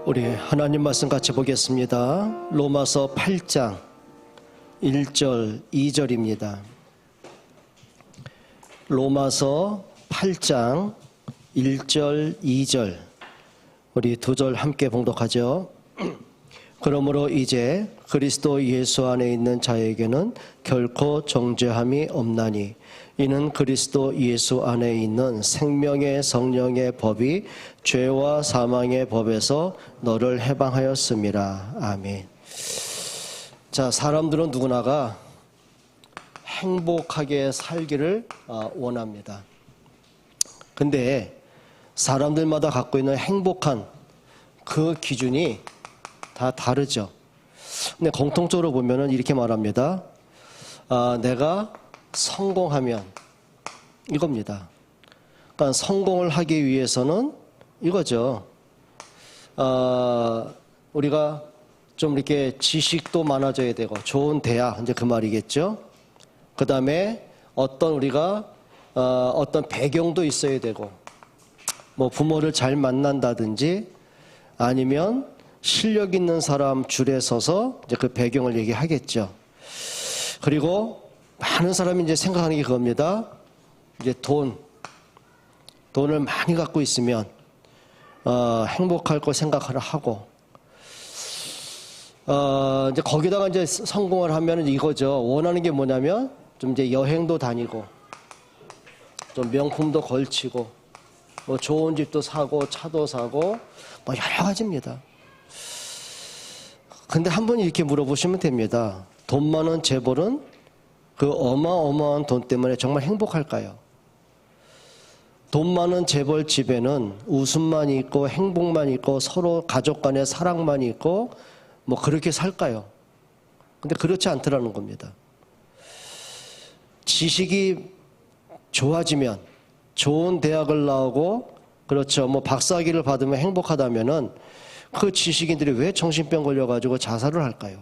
우리 하나님 말씀 같이 보겠습니다. 로마서 8장 1절 2절입니다. 로마서 8장 1절 2절 우리 두 절 함께 봉독하죠. 그러므로 이제 그리스도 예수 안에 있는 자에게는 결코 정죄함이 없나니 이는 그리스도 예수 안에 있는 생명의 성령의 법이 죄와 사망의 법에서 너를 해방하였음이라. 아멘. 자, 사람들은 누구나가 행복하게 살기를 원합니다. 근데 사람들마다 갖고 있는 행복한 그 기준이 다 다르죠. 근데 공통적으로 보면은 이렇게 말합니다. 내가 성공하면 이겁니다. 그러니까 성공을 하기 위해서는 이거죠. 우리가 좀 이렇게 지식도 많아져야 되고 좋은 대학 이제 그 말이겠죠. 그 다음에 우리가 어떤 배경도 있어야 되고 뭐 부모를 잘 만난다든지 아니면 실력 있는 사람 줄에 서서 이제 그 배경을 얘기하겠죠. 그리고 많은 사람이 이제 생각하는 게 그겁니다. 이제 돈을 많이 갖고 있으면 행복할 거 생각을 하고 이제 거기다가 이제 성공을 하면 이거죠. 원하는 게 뭐냐면 좀 이제 여행도 다니고 좀 명품도 걸치고 뭐 좋은 집도 사고 차도 사고 뭐 여러 가지입니다. 근데 한번 이렇게 물어보시면 됩니다. 돈 많은 재벌은 그 어마어마한 돈 때문에 정말 행복할까요? 돈 많은 재벌 집에는 웃음만 있고 행복만 있고 서로 가족 간의 사랑만 있고 뭐 그렇게 살까요? 근데 그렇지 않더라는 겁니다. 지식이 좋아지면 좋은 대학을 나오고 그렇죠. 뭐 박사학위를 받으면 행복하다면은 그 지식인들이 왜 정신병 걸려가지고 자살을 할까요?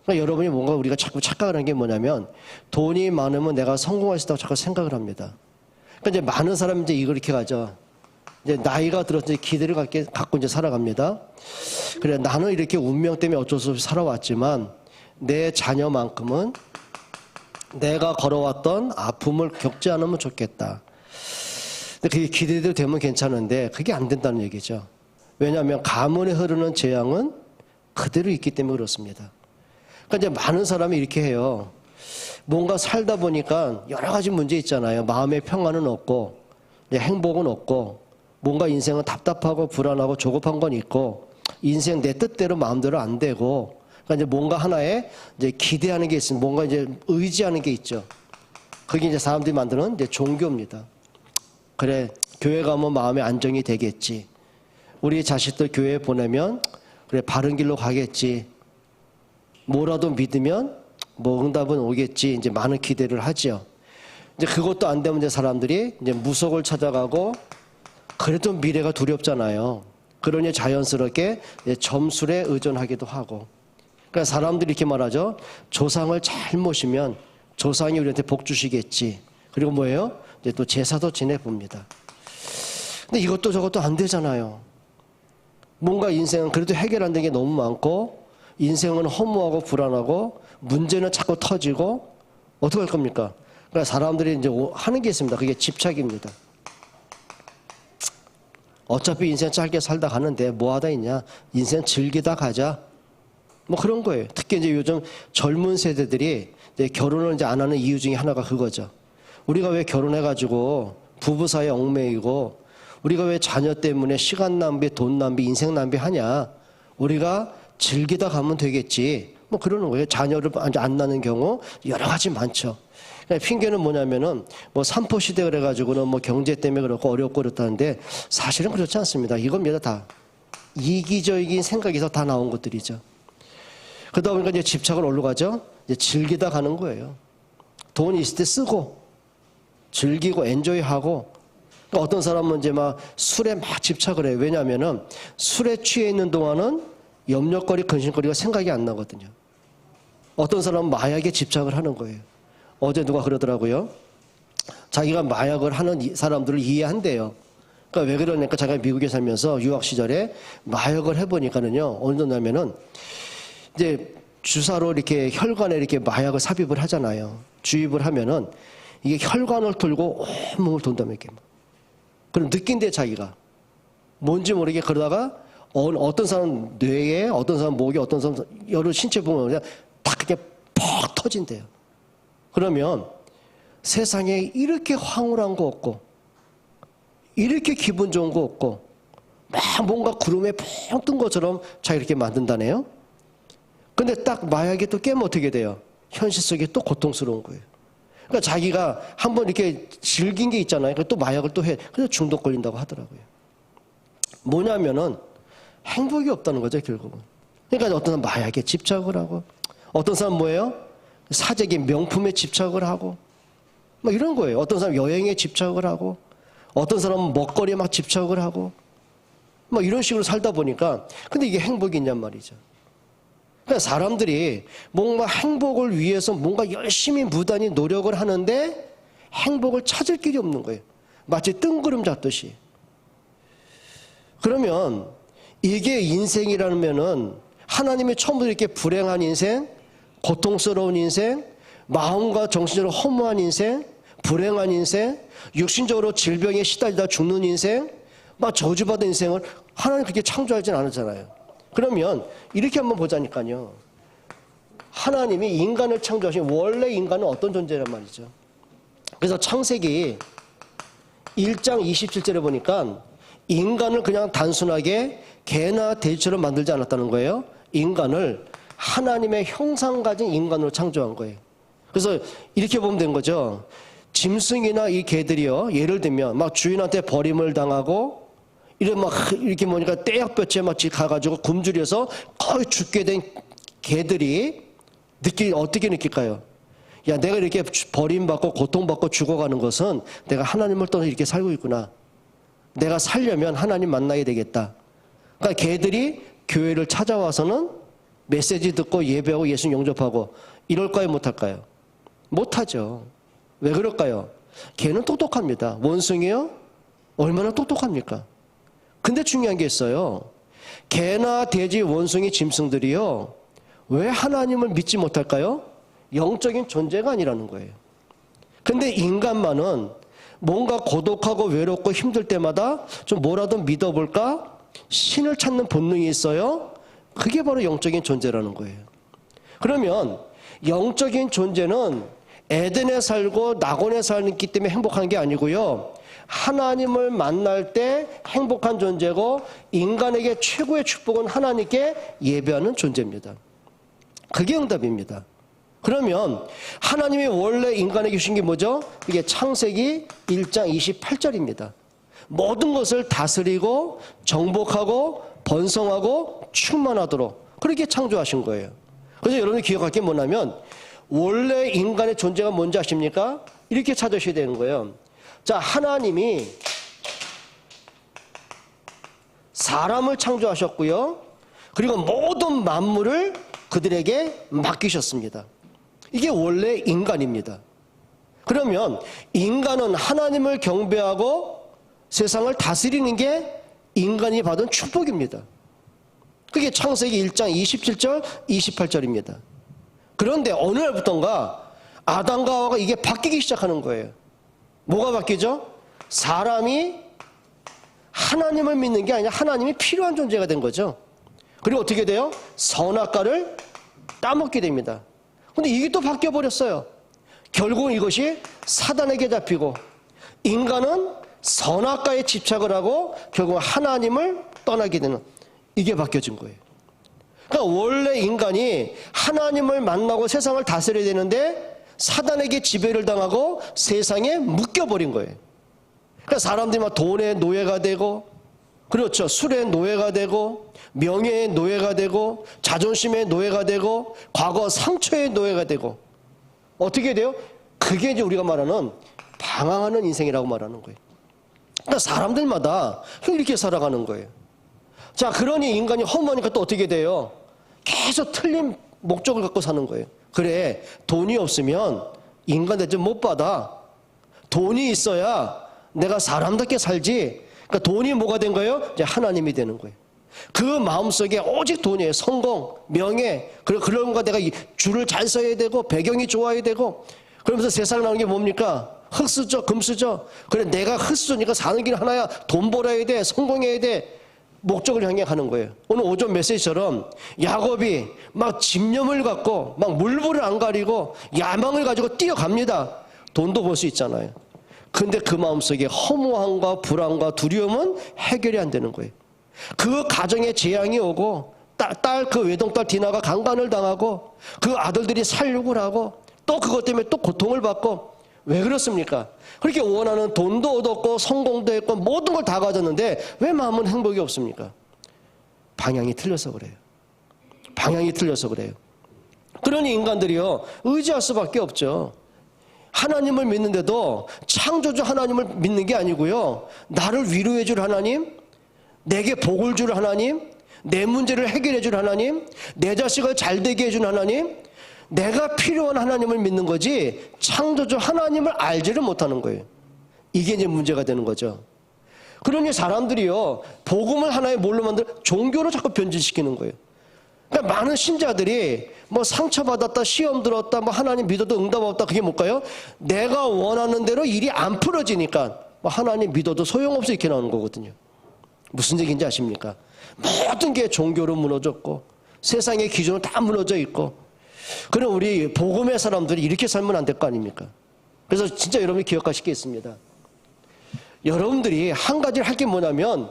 그러니까 여러분이 뭔가 우리가 자꾸 착각하는 게 뭐냐면 돈이 많으면 내가 성공할 수 있다고 자꾸 생각을 합니다. 그러니까 이제 많은 사람이 이제 이렇게 가죠. 이제 나이가 들어서 기대를 갖고 이제 살아갑니다. 그래, 나는 이렇게 운명 때문에 어쩔 수 없이 살아왔지만 내 자녀만큼은 내가 걸어왔던 아픔을 겪지 않으면 좋겠다. 근데 그게 기대대로 되면 괜찮은데 그게 안 된다는 얘기죠. 왜냐하면 가문에 흐르는 재앙은 그대로 있기 때문에 그렇습니다. 그러니까 이제 많은 사람이 이렇게 해요. 뭔가 살다 보니까 여러 가지 문제 있잖아요. 마음의 평안은 없고 행복은 없고 뭔가 인생은 답답하고 불안하고 조급한 건 있고 인생 내 뜻대로 마음대로 안 되고 그러니까 이제 뭔가 하나에 이제 기대하는 게 있습니다. 뭔가 이제 의지하는 게 있죠. 그게 이제 사람들이 만드는 이제 종교입니다. 그래, 교회 가면 마음의 안정이 되겠지. 우리 자식들 교회에 보내면 그래 바른 길로 가겠지. 뭐라도 믿으면 뭐 응답은 오겠지. 이제 많은 기대를 하죠. 이제 그것도 안 되면 이제 사람들이 이제 무속을 찾아가고 그래도 미래가 두렵잖아요. 그러니 자연스럽게 점술에 의존하기도 하고. 그러니까 사람들이 이렇게 말하죠. 조상을 잘 모시면 조상이 우리한테 복 주시겠지. 그리고 뭐예요? 이제 또 제사도 지내봅니다. 근데 이것도 저것도 안 되잖아요. 뭔가 인생은 그래도 해결 안 된 게 너무 많고 인생은 허무하고 불안하고 문제는 자꾸 터지고 어떻게 할 겁니까? 그러니까 사람들이 이제 하는 게 있습니다. 그게 집착입니다. 어차피 인생 짧게 살다 가는데 뭐 하다 있냐? 인생 즐기다 가자. 뭐 그런 거예요. 특히 이제 요즘 젊은 세대들이 이제 결혼을 이제 안 하는 이유 중에 하나가 그거죠. 우리가 왜 결혼해가지고 부부 사이에 얽매이고 우리가 왜 자녀 때문에 시간 낭비, 돈 낭비, 인생 낭비 하냐? 우리가 즐기다 가면 되겠지. 뭐 그러는 거예요. 자녀를 안 낳는 경우 여러 가지 많죠. 핑계는 뭐냐면은 뭐 삼포시대 그래가지고는 뭐 경제 때문에 그렇고 어렵고 그렇다는데 사실은 그렇지 않습니다. 이겁니다. 다 이기적인 생각에서 다 나온 것들이죠. 그러다 보니까 이제 집착을 어디로 가죠? 이제 즐기다 가는 거예요. 돈이 있을 때 쓰고 즐기고 엔조이하고. 그러니까 어떤 사람은 이제 막 술에 막 집착을 해요. 왜냐하면은 술에 취해 있는 동안은 염려거리, 근심거리가 생각이 안 나거든요. 어떤 사람은 마약에 집착을 하는 거예요. 어제 누가 그러더라고요. 자기가 마약을 하는 사람들을 이해한대요. 그러니까 왜 그러니까 제가 미국에 살면서 유학 시절에 마약을 해보니까는요, 어느 정도냐면은 이제 주사로 이렇게 혈관에 이렇게 마약을 삽입을 하잖아요. 주입을 하면은 이게 혈관을 돌고 온몸을 돈다며 이렇게. 그럼 느낀대 자기가. 뭔지 모르게 그러다가 어떤 사람 뇌에, 어떤 사람 목에, 어떤 사람 여러 신체 부분에 그냥 딱 그렇게 퍽 터진대요. 그러면 세상에 이렇게 황홀한 거 없고 이렇게 기분 좋은 거 없고 막 뭔가 구름에 펑 뜬 것처럼 자기 이렇게 만든다네요. 근데 딱 마약에 또 깨면 어떻게 돼요? 현실 속에 또 고통스러운 거예요. 그러니까 자기가 한번 이렇게 즐긴 게 있잖아요. 또 마약을 또 해. 그래서 중독 걸린다고 하더라고요. 뭐냐면은 행복이 없다는 거죠, 결국은. 그러니까 어떤 사람은 마약에 집착을 하고, 어떤 사람은 뭐예요? 사재기 명품에 집착을 하고, 막 이런 거예요. 어떤 사람은 여행에 집착을 하고, 어떤 사람은 먹거리에 막 집착을 하고, 막 이런 식으로 살다 보니까, 근데 이게 행복이 있냔 말이죠. 그러니까 사람들이 뭔가 행복을 위해서 뭔가 열심히 무단히 노력을 하는데 행복을 찾을 길이 없는 거예요. 마치 뜬구름 잡듯이. 그러면 이게 인생이라면은 하나님이 처음부터 이렇게 불행한 인생, 고통스러운 인생, 마음과 정신적으로 허무한 인생, 불행한 인생, 육신적으로 질병에 시달리다 죽는 인생, 막 저주받은 인생을 하나님 그렇게 창조하진 않았잖아요. 그러면 이렇게 한번 보자니까요. 하나님이 인간을 창조하신 원래 인간은 어떤 존재란 말이죠. 그래서 창세기 1장 27절에 보니까 인간을 그냥 단순하게 개나 돼지처럼 만들지 않았다는 거예요. 인간을 하나님의 형상 가진 인간으로 창조한 거예요. 그래서 이렇게 보면 된 거죠. 짐승이나 이 개들이요, 예를 들면 막 주인한테 버림을 당하고 이렇게 보니까 떼약볕에 막 가가지고 굶주려서 거의 죽게 된 개들이 어떻게 느낄까요? 야, 내가 이렇게 버림받고 고통받고 죽어가는 것은 내가 하나님을 떠나 이렇게 살고 있구나. 내가 살려면 하나님 만나야 되겠다. 그러니까 개들이 교회를 찾아와서는 메시지 듣고 예배하고 예수 영접하고 이럴까요? 못할까요? 못하죠. 왜 그럴까요? 개는 똑똑합니다. 원숭이요? 얼마나 똑똑합니까? 근데 중요한 게 있어요. 개나 돼지, 원숭이, 짐승들이요. 왜 하나님을 믿지 못할까요? 영적인 존재가 아니라는 거예요. 근데 인간만은 뭔가 고독하고 외롭고 힘들 때마다 좀 뭐라도 믿어볼까? 신을 찾는 본능이 있어요. 그게 바로 영적인 존재라는 거예요. 그러면 영적인 존재는 에덴에 살고 낙원에 살기 때문에 행복한 게 아니고요. 하나님을 만날 때 행복한 존재고 인간에게 최고의 축복은 하나님께 예배하는 존재입니다. 그게 응답입니다. 그러면 하나님이 원래 인간에게 주신 게 뭐죠? 이게 창세기 1장 28절입니다. 모든 것을 다스리고 정복하고 번성하고 충만하도록 그렇게 창조하신 거예요. 그래서 여러분이 기억할 게 뭐냐면 원래 인간의 존재가 뭔지 아십니까? 이렇게 찾으셔야 되는 거예요. 자, 하나님이 사람을 창조하셨고요. 그리고 모든 만물을 그들에게 맡기셨습니다. 이게 원래 인간입니다. 그러면 인간은 하나님을 경배하고 세상을 다스리는 게 인간이 받은 축복입니다. 그게 창세기 1장 27절, 28절입니다. 그런데 어느 날부터인가 아담과 하와가 이게 바뀌기 시작하는 거예요. 뭐가 바뀌죠? 사람이 하나님을 믿는 게 아니라 하나님이 필요한 존재가 된 거죠. 그리고 어떻게 돼요? 선악과를 따먹게 됩니다. 근데 이게 또 바뀌어버렸어요. 결국은 이것이 사단에게 잡히고 인간은 선악과에 집착을 하고 결국 하나님을 떠나게 되는 이게 바뀌어진 거예요. 그러니까 원래 인간이 하나님을 만나고 세상을 다스려야 되는데 사단에게 지배를 당하고 세상에 묶여버린 거예요. 그러니까 사람들이 막 돈의 노예가 되고, 그렇죠. 술의 노예가 되고, 명예의 노예가 되고, 자존심의 노예가 되고, 과거 상처의 노예가 되고, 어떻게 돼요? 그게 이제 우리가 말하는 방황하는 인생이라고 말하는 거예요. 그러니까 사람들마다 이렇게 살아가는 거예요. 자, 그러니 인간이 허무하니까 또 어떻게 돼요? 계속 틀린 목적을 갖고 사는 거예요. 그래, 돈이 없으면 인간 대접 못 받아. 돈이 있어야 내가 사람답게 살지. 그러니까 돈이 뭐가 된 거예요? 이제 하나님이 되는 거예요. 그 마음속에 오직 돈이에요. 성공, 명예, 그런 거 내가 줄을 잘 써야 되고 배경이 좋아야 되고 그러면서 세상 나오는 게 뭡니까? 흙수저, 금수저. 그래 내가 흙수저니까 사는 길 하나야. 돈 벌어야 돼. 성공해야 돼. 목적을 향해 가는 거예요. 오늘 오전 메시지처럼 야곱이 막 집념을 갖고 막 물불을 안 가리고 야망을 가지고 뛰어갑니다. 돈도 벌 수 있잖아요. 근데 그 마음속에 허무함과 불안과 두려움은 해결이 안 되는 거예요. 그 가정에 재앙이 오고 그 외동딸 디나가 강간을 당하고 그 아들들이 살육을 하고 또 그것 때문에 또 고통을 받고 왜 그렇습니까? 그렇게 원하는 돈도 얻었고 성공도 했고 모든 걸 다 가졌는데 왜 마음은 행복이 없습니까? 방향이 틀려서 그래요. 방향이 틀려서 그래요. 그러니 인간들이요 의지할 수밖에 없죠. 하나님을 믿는데도 창조주 하나님을 믿는 게 아니고요 나를 위로해 줄 하나님, 내게 복을 줄 하나님, 내 문제를 해결해 줄 하나님, 내 자식을 잘 되게 해준 하나님, 내가 필요한 하나님을 믿는 거지 창조주 하나님을 알지를 못하는 거예요. 이게 이제 문제가 되는 거죠. 그러니 사람들이요 복음을 하나의 뭘로 만들어? 종교로 자꾸 변질시키는 거예요. 그러니까 많은 신자들이 뭐 상처받았다, 시험 들었다, 뭐 하나님 믿어도 응답 없다. 그게 뭘까요? 내가 원하는 대로 일이 안 풀어지니까 뭐 하나님 믿어도 소용없어 이렇게 나오는 거거든요. 무슨 얘기인지 아십니까? 모든 게 종교로 무너졌고 세상의 기준은 다 무너져 있고 그럼 우리 복음의 사람들이 이렇게 살면 안 될 거 아닙니까? 그래서 진짜 여러분이 기억하실 게 있습니다. 여러분들이 한 가지를 할 게 뭐냐면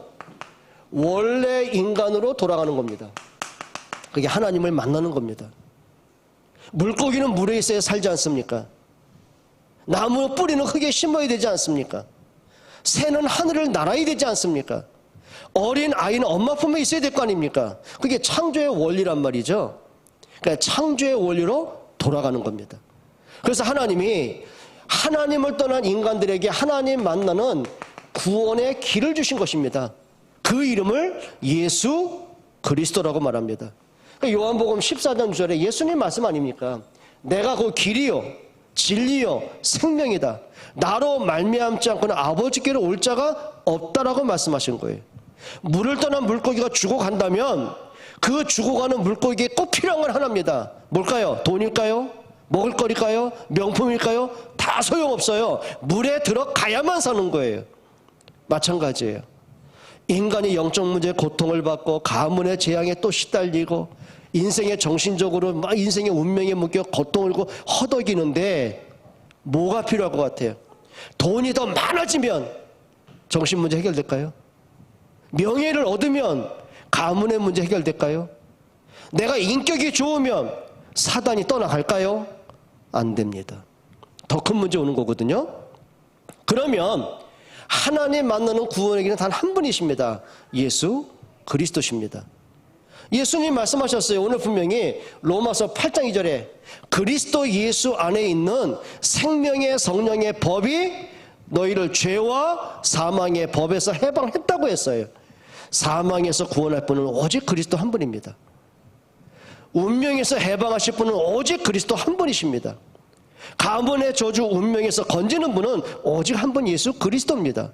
원래 인간으로 돌아가는 겁니다. 그게 하나님을 만나는 겁니다. 물고기는 물에 있어야 살지 않습니까? 나무 뿌리는 흙에 심어야 되지 않습니까? 새는 하늘을 날아야 되지 않습니까? 어린 아이는 엄마 품에 있어야 될 거 아닙니까? 그게 창조의 원리란 말이죠. 그러니까 창조의 원리로 돌아가는 겁니다. 그래서 하나님이 하나님을 떠난 인간들에게 하나님 만나는 구원의 길을 주신 것입니다. 그 이름을 예수 그리스도라고 말합니다. 요한복음 14장 9절에 예수님 말씀 아닙니까? 내가 그 길이요 진리요 생명이다. 나로 말미암지 않고는 아버지께로 올 자가 없다라고 말씀하신 거예요. 물을 떠난 물고기가 죽어간다면 그 죽어가는 물고기에 꼭 필요한 건 하나입니다. 뭘까요? 돈일까요? 먹을거리일까요? 명품일까요? 다 소용없어요. 물에 들어가야만 사는 거예요. 마찬가지예요. 인간이 영적 문제에 고통을 받고 가문의 재앙에 또 시달리고 인생의 정신적으로 막 인생의 운명에 묶여 고통을 고 허덕이는데 뭐가 필요할 것 같아요? 돈이 더 많아지면 정신 문제 해결될까요? 명예를 얻으면 가문의 문제 해결될까요? 내가 인격이 좋으면 사단이 떠나갈까요? 안 됩니다. 더 큰 문제 오는 거거든요. 그러면 하나님 만나는 구원의 길은 단 한 분이십니다. 예수 그리스도십니다. 예수님 말씀하셨어요. 오늘 분명히 로마서 8장 2절에 그리스도 예수 안에 있는 생명의 성령의 법이 너희를 죄와 사망의 법에서 해방했다고 했어요. 사망에서 구원할 분은 오직 그리스도 한 분입니다. 운명에서 해방하실 분은 오직 그리스도 한 분이십니다. 가문의 저주 운명에서 건지는 분은 오직 한 분 예수 그리스도입니다.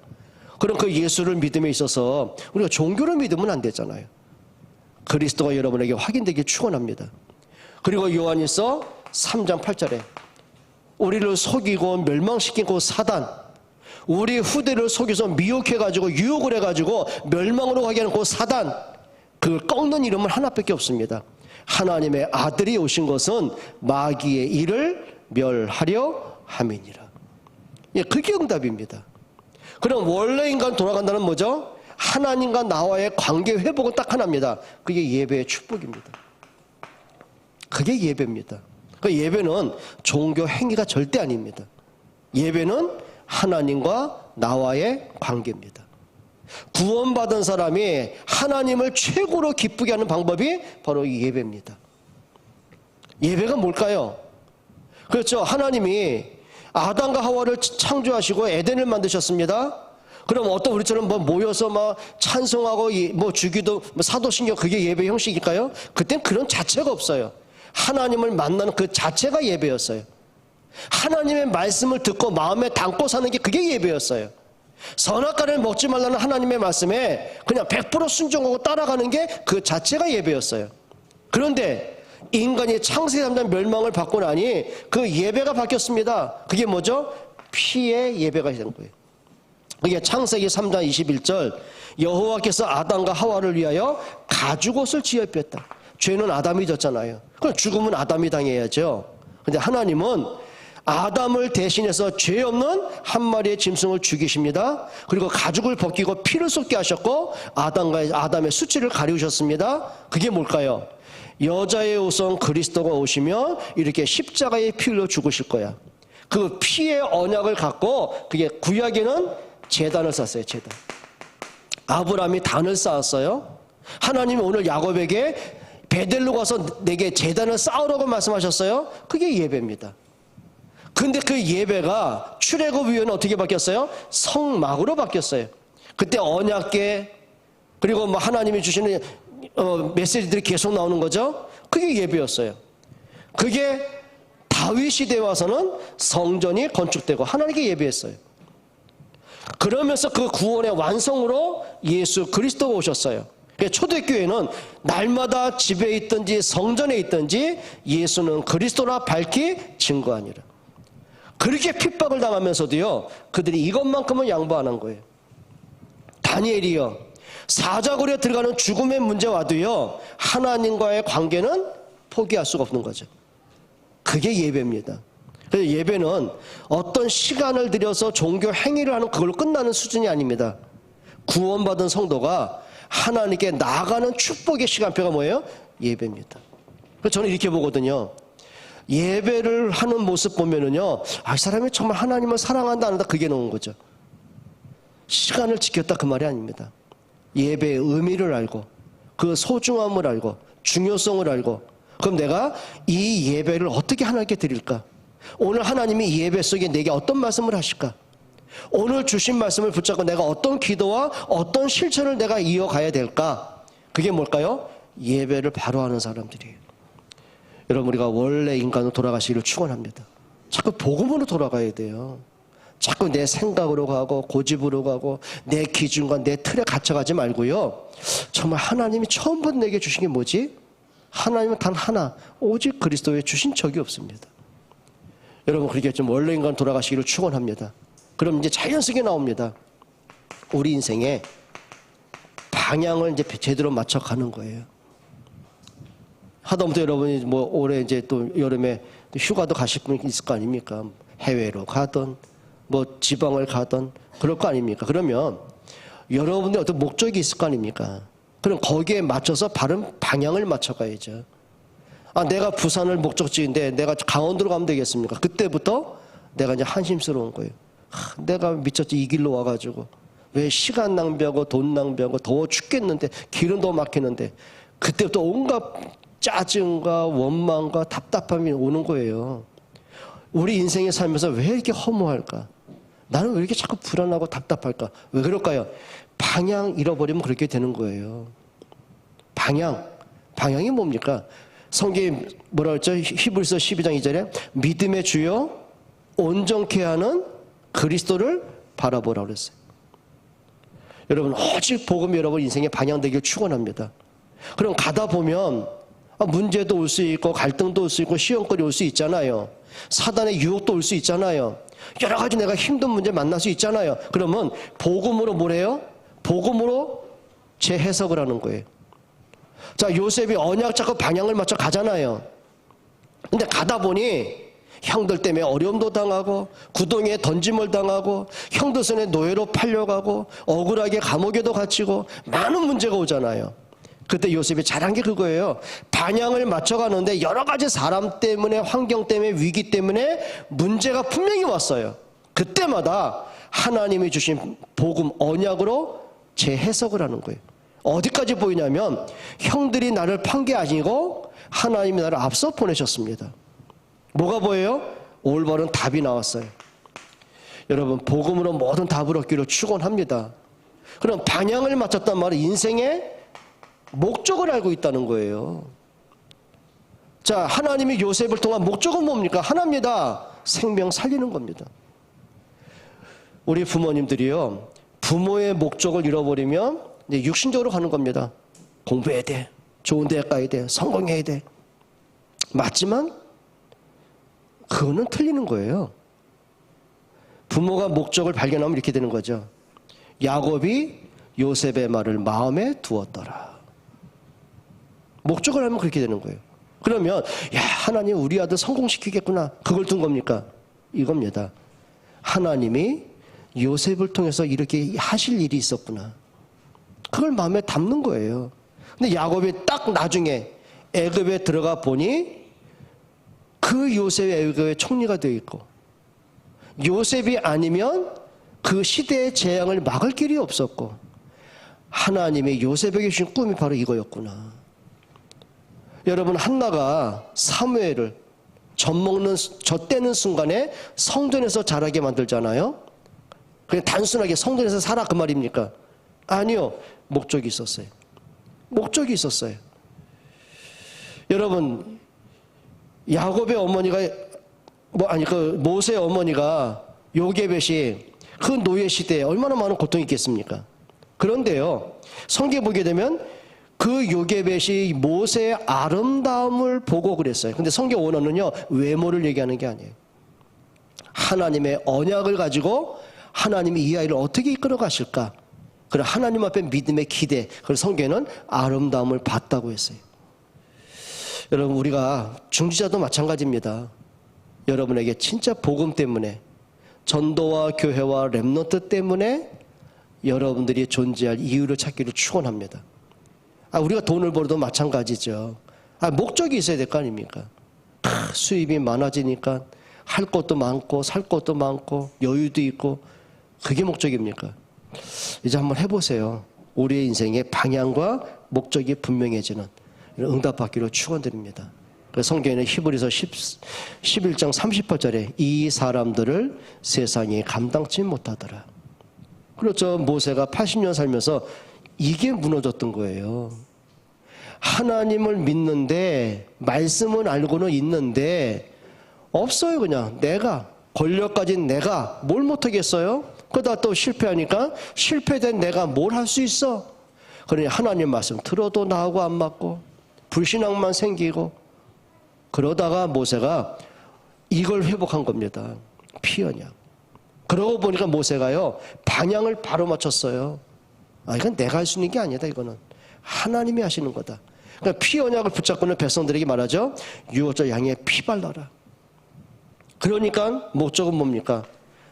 그럼 그 예수를 믿음에 있어서 우리가 종교를 믿으면 안 되잖아요. 그리스도가 여러분에게 확인되길 축원합니다. 그리고 요한일서 3장 8절에 우리를 속이고 멸망시키고 사단, 우리 후대를 속여서 미혹해가지고 유혹을 해가지고 멸망으로 가게 하는 그 사단, 그 꺾는 이름은 하나밖에 없습니다. 하나님의 아들이 오신 것은 마귀의 일을 멸하려 함이니라. 예, 그게 응답입니다. 그럼 원래 인간 돌아간다는 뭐죠? 하나님과 나와의 관계 회복은 딱 하나입니다. 그게 예배의 축복입니다. 그게 예배입니다. 그 예배는 종교 행위가 절대 아닙니다. 예배는 하나님과 나와의 관계입니다. 구원받은 사람이 하나님을 최고로 기쁘게 하는 방법이 바로 이 예배입니다. 예배가 뭘까요? 그렇죠. 하나님이 아담과 하와를 창조하시고 에덴을 만드셨습니다. 그럼 어떤 우리처럼 뭐 모여서 막 찬송하고 뭐 주기도 뭐 사도신경 그게 예배 형식일까요? 그땐 그런 자체가 없어요. 하나님을 만나는 그 자체가 예배였어요. 하나님의 말씀을 듣고 마음에 담고 사는 게 그게 예배였어요. 선악과를 먹지 말라는 하나님의 말씀에 그냥 100% 순종하고 따라가는 게 그 자체가 예배였어요. 그런데 인간이 창세기 3장 멸망을 받고 나니 그 예배가 바뀌었습니다. 그게 뭐죠? 피의 예배가 된 거예요. 그게 창세기 3장 21절, 여호와께서 아담과 하와를 위하여 가죽옷을 지어 입혔다. 죄는 아담이 졌잖아요. 그럼 죽음은 아담이 당해야죠. 근데 하나님은 아담을 대신해서 죄 없는 한 마리의 짐승을 죽이십니다. 그리고 가죽을 벗기고 피를 쏟게 하셨고 아담의 수치를 가리우셨습니다. 그게 뭘까요? 여자의 우선 그리스도가 오시면 이렇게 십자가의 피 흘려 죽으실 거야. 그 피의 언약을 갖고 그게 구약에는 제단을 쌓았어요. 제단. 아브라함이 단을 쌓았어요. 하나님이 오늘 야곱에게 베델로 가서 내게 제단을 쌓으라고 말씀하셨어요. 그게 예배입니다. 근데 그 예배가 출애굽 이후에는 어떻게 바뀌었어요? 성막으로 바뀌었어요. 그때 언약궤 그리고 뭐 하나님이 주시는 메시지들이 계속 나오는 거죠. 그게 예배였어요. 그게 다윗 시대에 와서는 성전이 건축되고 하나님께 예배했어요. 그러면서 그 구원의 완성으로 예수 그리스도가 오셨어요. 초대교회는 날마다 집에 있든지 성전에 있든지 예수는 그리스도라 밝히 증거하니라. 그렇게 핍박을 당하면서도요, 그들이 이것만큼은 양보 안 한 거예요. 다니엘이요, 사자굴에 들어가는 죽음의 문제 와도요, 하나님과의 관계는 포기할 수가 없는 거죠. 그게 예배입니다. 그래서 예배는 어떤 시간을 들여서 종교 행위를 하는 그걸로 끝나는 수준이 아닙니다. 구원받은 성도가 하나님께 나아가는 축복의 시간표가 뭐예요? 예배입니다. 그래서 저는 이렇게 보거든요. 예배를 하는 모습 보면은요, 이 사람이 정말 하나님을 사랑한다, 안 한다, 그게 나온 거죠. 시간을 지켰다, 그 말이 아닙니다. 예배의 의미를 알고, 그 소중함을 알고, 중요성을 알고, 그럼 내가 이 예배를 어떻게 하나님께 드릴까? 오늘 하나님이 이 예배 속에 내게 어떤 말씀을 하실까? 오늘 주신 말씀을 붙잡고 내가 어떤 기도와 어떤 실천을 내가 이어가야 될까? 그게 뭘까요? 예배를 바로 하는 사람들이에요. 여러분, 우리가 원래 인간으로 돌아가시기를 축원합니다. 자꾸 복음으로 돌아가야 돼요. 자꾸 내 생각으로 가고 고집으로 가고 내 기준과 내 틀에 갇혀가지 말고요. 정말 하나님이 처음부터 내게 주신 게 뭐지? 하나님은 단 하나, 오직 그리스도에 주신 적이 없습니다. 여러분, 그렇게 좀 원래 인간 돌아가시기를 축원합니다. 그럼 이제 자연스럽게 나옵니다. 우리 인생에 방향을 이제 제대로 맞춰 가는 거예요. 하다못해 여러분이 뭐 올해 이제 또 여름에 휴가도 가실 분이 있을 거 아닙니까? 해외로 가든 뭐 지방을 가든 그럴 거 아닙니까? 그러면 여러분의 어떤 목적이 있을 거 아닙니까? 그럼 거기에 맞춰서 바른 방향을 맞춰 가야죠. 내가 부산을 목적지인데 내가 강원도로 가면 되겠습니까? 그때부터 내가 이제 한심스러운 거예요. 내가 미쳤지, 이 길로 와가지고 왜 시간 낭비하고 돈 낭비하고 더워 죽겠는데 길은 더 막히는데, 그때부터 온갖 짜증과 원망과 답답함이 오는 거예요. 우리 인생에 살면서 왜 이렇게 허무할까? 나는 왜 이렇게 자꾸 불안하고 답답할까? 왜 그럴까요? 방향 잃어버리면 그렇게 되는 거예요. 방향이 뭡니까? 성경이 뭐라 그랬죠? 히브리서 12장 2절에 믿음의 주요 온전케 하는 그리스도를 바라보라고 그랬어요. 여러분, 오직 복음이 여러분 인생의 방향 되길 축원합니다. 그럼 가다 보면 문제도 올 수 있고 갈등도 올 수 있고 시험거리 올 수 있잖아요. 사단의 유혹도 올 수 있잖아요. 여러 가지 내가 힘든 문제 만날 수 있잖아요. 그러면 복음으로 뭐래요? 복음으로 재해석을 하는 거예요. 자, 요셉이 언약 잡고 방향을 맞춰 가잖아요. 근데 가다 보니 형들 때문에 어려움도 당하고 구덩이에 던짐을 당하고 형들 손에 노예로 팔려가고 억울하게 감옥에도 갇히고 많은 문제가 오잖아요. 그때 요셉이 잘한 게 그거예요. 방향을 맞춰가는데 여러 가지 사람 때문에, 환경 때문에, 위기 때문에 문제가 분명히 왔어요. 그때마다 하나님이 주신 복음 언약으로 재해석을 하는 거예요. 어디까지 보이냐면 형들이 나를 판 게 아니고 하나님이 나를 앞서 보내셨습니다. 뭐가 보여요? 올바른 답이 나왔어요. 여러분, 복음으로 모든 답을 얻기를 축원합니다. 그럼 방향을 맞췄단 말은 인생의 목적을 알고 있다는 거예요. 자, 하나님이 요셉을 통한 목적은 뭡니까? 하나입니다. 생명 살리는 겁니다. 우리 부모님들이요, 부모의 목적을 잃어버리면 이제 육신적으로 가는 겁니다. 공부해야 돼. 좋은 대학 가야 돼. 성공해야 돼. 맞지만 그거는 틀리는 거예요. 부모가 목적을 발견하면 이렇게 되는 거죠. 야곱이 요셉의 말을 마음에 두었더라. 목적을 하면 그렇게 되는 거예요. 그러면 야, 하나님 우리 아들 성공시키겠구나. 그걸 둔 겁니까? 이겁니다. 하나님이 요셉을 통해서 이렇게 하실 일이 있었구나. 그걸 마음에 담는 거예요. 근데 야곱이 딱 나중에 애굽에 들어가 보니 그 요셉이 애굽의 총리가 되어 있고, 요셉이 아니면 그 시대의 재앙을 막을 길이 없었고, 하나님이 요셉에게 주신 꿈이 바로 이거였구나. 여러분, 한나가 사무엘을 젖대는 순간에 성전에서 자라게 만들잖아요. 그냥 단순하게 성전에서 살아 그 말입니까? 아니요. 목적이 있었어요. 목적이 있었어요. 여러분, 야곱의 어머니가 그 모세의 어머니가 요게벳이 그 노예 시대에 얼마나 많은 고통이 있겠습니까? 그런데요, 성경에 보게 되면 그 요게벳이 모세의 아름다움을 보고 그랬어요. 근데 성경 원어는요, 외모를 얘기하는 게 아니에요. 하나님의 언약을 가지고 하나님이 이 아이를 어떻게 이끌어 가실까? 그래, 하나님 앞에 믿음의 기대. 그래서 성경에는 아름다움을 봤다고 했어요. 여러분, 우리가 중지자도 마찬가지입니다. 여러분에게 진짜 복음 때문에, 전도와 교회와 렘넌트 때문에 여러분들이 존재할 이유를 찾기를 축원합니다. 우리가 돈을 벌어도 마찬가지죠. 목적이 있어야 될 거 아닙니까? 수입이 많아지니까 할 것도 많고 살 것도 많고 여유도 있고, 그게 목적입니까? 이제 한번 해보세요. 우리의 인생의 방향과 목적이 분명해지는 응답받기로 축원드립니다. 성경에는 히브리서 11장 38절에 이 사람들을 세상이 감당치 못하더라. 그렇죠. 모세가 80년 살면서 이게 무너졌던 거예요. 하나님을 믿는데, 말씀은 알고는 있는데 없어요. 그냥 내가, 권력 가진 내가 뭘 못하겠어요? 그러다 또 실패하니까 실패된 내가 뭘 할 수 있어? 그러니 하나님 말씀 들어도 나하고 안 맞고 불신앙만 생기고, 그러다가 모세가 이걸 회복한 겁니다. 피언약. 그러고 보니까 모세가요, 방향을 바로 맞췄어요. 이건 내가 할 수 있는 게 아니다. 이거는 하나님이 하시는 거다. 그러니까 피 언약을 붙잡고는 백성들에게 말하죠. 유업자 양에 피 발라라. 그러니까 목적은 뭡니까?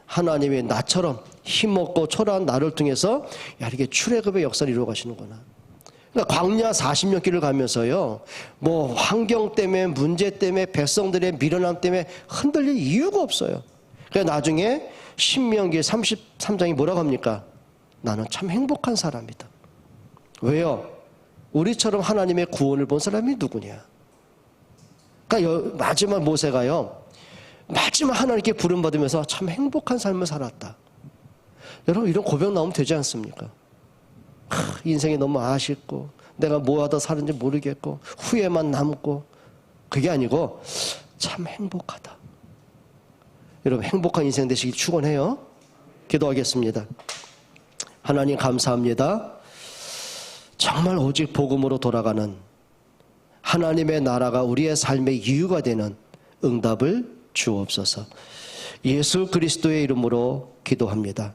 하나님이 나처럼 힘없고 초라한 나를 통해서 이렇게 출애굽의 역사를 이루어 가시는구나. 그러니까 광야 40년 길을 가면서요, 뭐 환경 때문에, 문제 때문에, 백성들의 미련함 때문에 흔들릴 이유가 없어요. 그래서 나중에 신명기 33장이 뭐라고 합니까? 나는 참 행복한 사람이다. 왜요? 우리처럼 하나님의 구원을 본 사람이 누구냐? 그러니까 마지막 모세가요, 마지막 하나님께 부름받으면서 참 행복한 삶을 살았다. 여러분, 이런 고백 나오면 되지 않습니까? 인생이 너무 아쉽고 내가 뭐 하다 사는지 모르겠고 후회만 남고, 그게 아니고 참 행복하다. 여러분, 행복한 인생 되시길 축원해요. 기도하겠습니다. 하나님 감사합니다. 정말 오직 복음으로 돌아가는 하나님의 나라가 우리의 삶의 이유가 되는 응답을 주옵소서. 예수 그리스도의 이름으로 기도합니다.